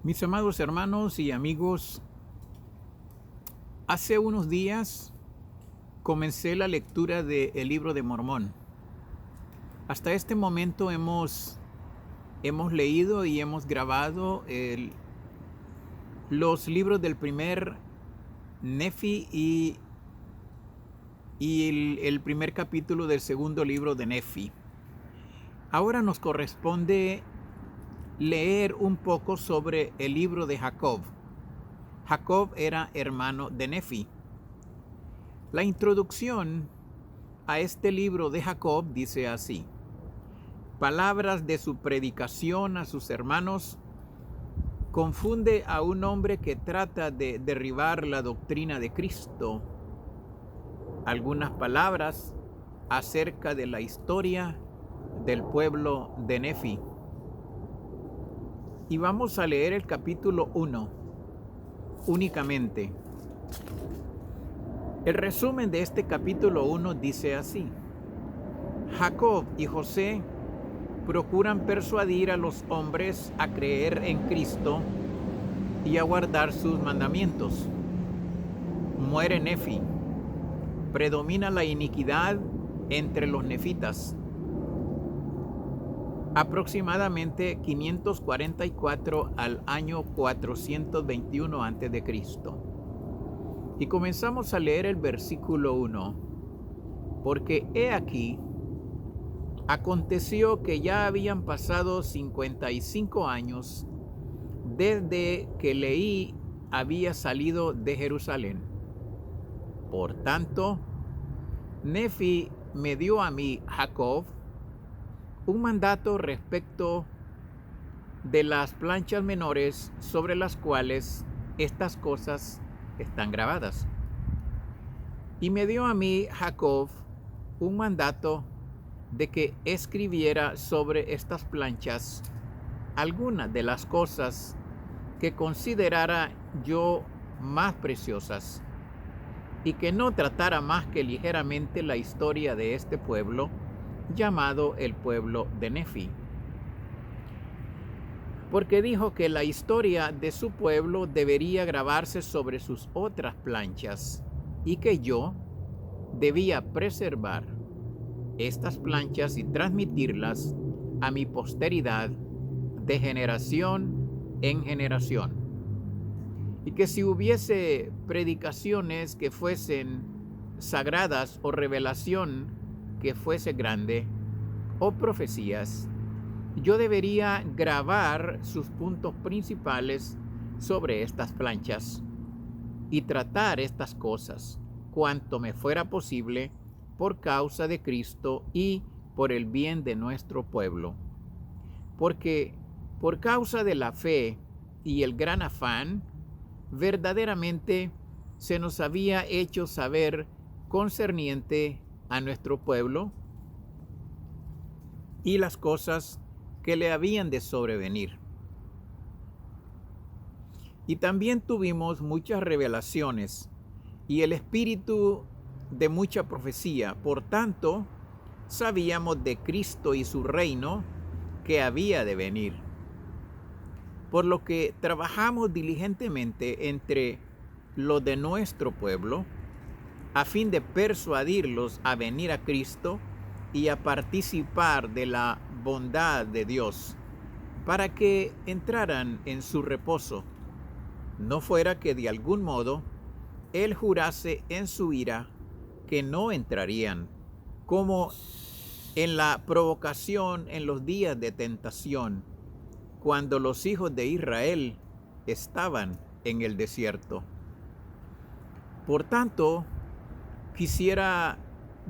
Mis amados hermanos y amigos, hace unos días comencé la lectura del libro de Mormón. Hasta este momento hemos leído y hemos grabado los libros del primer Nefi y el primer capítulo del segundo libro de Nefi. Ahora nos corresponde leer un poco sobre el libro de Jacob. Jacob era hermano de Nefi. La introducción a este libro de Jacob dice así: palabras de su predicación a sus hermanos confunde a un hombre que trata de derribar la doctrina de Cristo. Algunas palabras acerca de la historia del pueblo de Nefi. Y vamos a leer el capítulo 1 únicamente. El resumen de este capítulo 1 dice así: Jacob y José procuran persuadir a los hombres a creer en Cristo y a guardar sus mandamientos. Muere Nefi. Predomina la iniquidad entre los nefitas. Aproximadamente 544 al año 421 a.C. Y comenzamos a leer el versículo 1. Porque he aquí, aconteció que ya habían pasado 55 años desde que Leí había salido de Jerusalén. Por tanto, Nefi me dio a mí, Jacob, un mandato respecto de las planchas menores sobre las cuales estas cosas están grabadas. Y me dio a mí, Jacob, un mandato de que escribiera sobre estas planchas algunas de las cosas que considerara yo más preciosas, y que no tratara más que ligeramente la historia de este pueblo, llamado el pueblo de Nefi. Porque dijo que la historia de su pueblo debería grabarse sobre sus otras planchas, y que yo debía preservar estas planchas y transmitirlas a mi posteridad de generación en generación. Y que si hubiese predicaciones que fuesen sagradas o revelación que fuese grande o profecías, yo debería grabar sus puntos principales sobre estas planchas y tratar estas cosas cuanto me fuera posible por causa de Cristo y por el bien de nuestro pueblo. Porque por causa de la fe y el gran afán, verdaderamente se nos había hecho saber concerniente a nuestro pueblo y las cosas que le habían de sobrevenir. Y también tuvimos muchas revelaciones y el espíritu de mucha profecía. Por tanto, sabíamos de Cristo y su reino que había de venir. Por lo que trabajamos diligentemente entre los de nuestro pueblo, a fin de persuadirlos a venir a Cristo y a participar de la bondad de Dios, para que entraran en su reposo, no fuera que de algún modo Él jurase en su ira que no entrarían, como en la provocación en los días de tentación, cuando los hijos de Israel estaban en el desierto. Por tanto, quisiera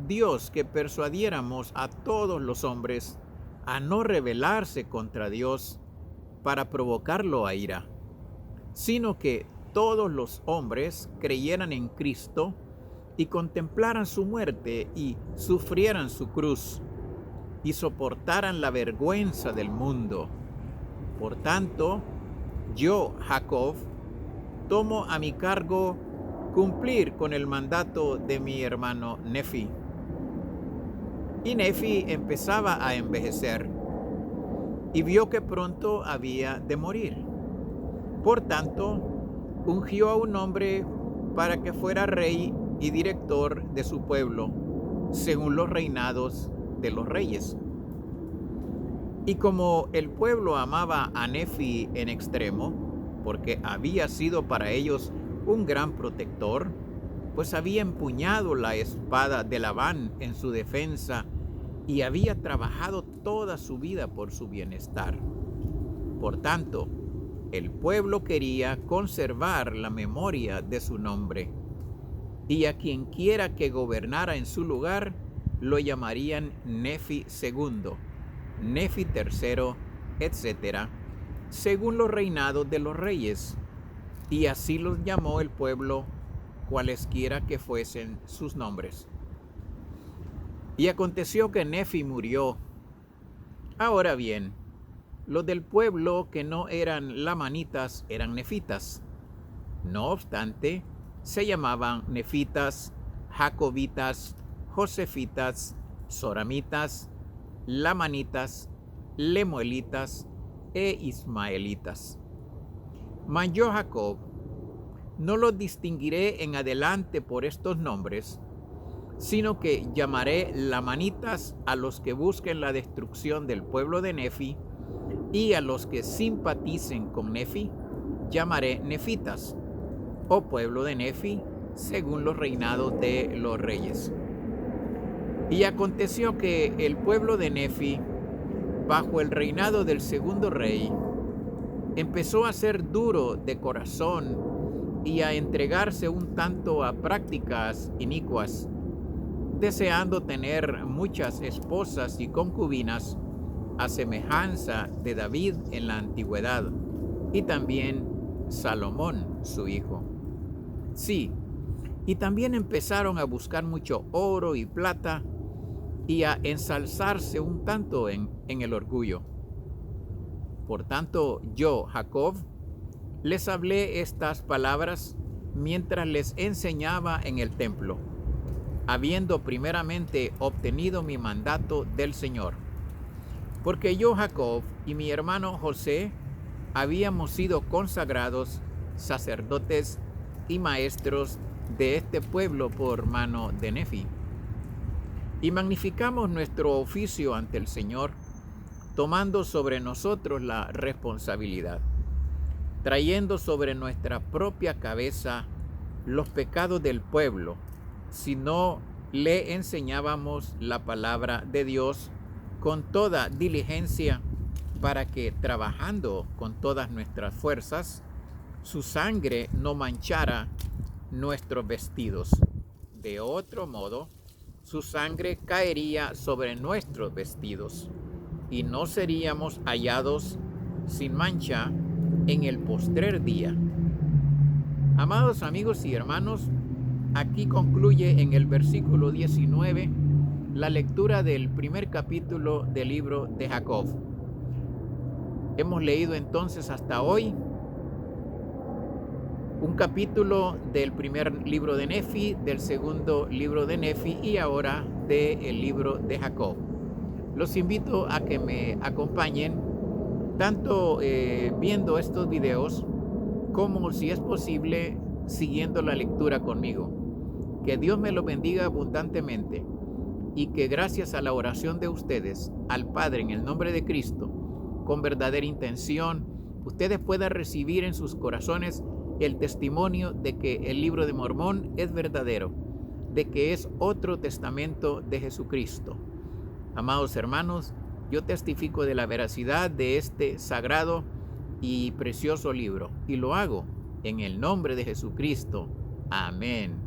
Dios que persuadiéramos a todos los hombres a no rebelarse contra Dios para provocarlo a ira, sino que todos los hombres creyeran en Cristo y contemplaran su muerte y sufrieran su cruz y soportaran la vergüenza del mundo. Por tanto, yo, Jacob, tomo a mi cargo cumplir con el mandato de mi hermano Nefi. Y Nefi empezaba a envejecer, y vio que pronto había de morir. Por tanto, ungió a un hombre para que fuera rey y director de su pueblo, según los reinados de los reyes. Y como el pueblo amaba a Nefi en extremo, porque había sido para ellos un gran protector, pues había empuñado la espada de Labán en su defensa y había trabajado toda su vida por su bienestar. Por tanto, el pueblo quería conservar la memoria de su nombre, y a quien quiera que gobernara en su lugar, lo llamarían Nefi II, Nefi III, etc., según los reinados de los reyes, y así los llamó el pueblo, cualesquiera que fuesen sus nombres. Y aconteció que Nefi murió. Ahora bien, los del pueblo que no eran lamanitas eran nefitas. No obstante, se llamaban nefitas, jacobitas, josefitas, soramitas, lamanitas, lemuelitas e ismaelitas. Mas yo, Jacob, no los distinguiré en adelante por estos nombres, sino que llamaré lamanitas a los que busquen la destrucción del pueblo de Nefi, y a los que simpaticen con Nefi, llamaré nefitas, o pueblo de Nefi, según los reinados de los reyes. Y aconteció que el pueblo de Nefi, bajo el reinado del segundo rey, empezó a ser duro de corazón y a entregarse un tanto a prácticas inicuas, deseando tener muchas esposas y concubinas, a semejanza de David en la antigüedad, y también Salomón, su hijo. Sí, y también empezaron a buscar mucho oro y plata, y a ensalzarse un tanto en el orgullo. Por tanto, yo, Jacob, les hablé estas palabras mientras les enseñaba en el templo, habiendo primeramente obtenido mi mandato del Señor. Porque yo, Jacob, y mi hermano José, habíamos sido consagrados sacerdotes y maestros de este pueblo por mano de Nefi. Y magnificamos nuestro oficio ante el Señor, tomando sobre nosotros la responsabilidad, trayendo sobre nuestra propia cabeza los pecados del pueblo, si no le enseñábamos la palabra de Dios con toda diligencia, para que, trabajando con todas nuestras fuerzas, su sangre no manchara nuestros vestidos. De otro modo, su sangre caería sobre nuestros vestidos, y no seríamos hallados sin mancha en el postrer día. Amados amigos y hermanos, aquí concluye en el versículo 19 la lectura del primer capítulo del libro de Jacob. Hemos leído entonces hasta hoy un capítulo del primer libro de Nefi, del segundo libro de Nefi y ahora del libro de Jacob. Los invito a que me acompañen tanto viendo estos videos como, si es posible, siguiendo la lectura conmigo. Que Dios me lo bendiga abundantemente y que, gracias a la oración de ustedes al Padre en el nombre de Cristo, con verdadera intención, ustedes puedan recibir en sus corazones el testimonio de que el libro de Mormón es verdadero, de que es otro testamento de Jesucristo. Amados hermanos, yo testifico de la veracidad de este sagrado y precioso libro, y lo hago en el nombre de Jesucristo. Amén.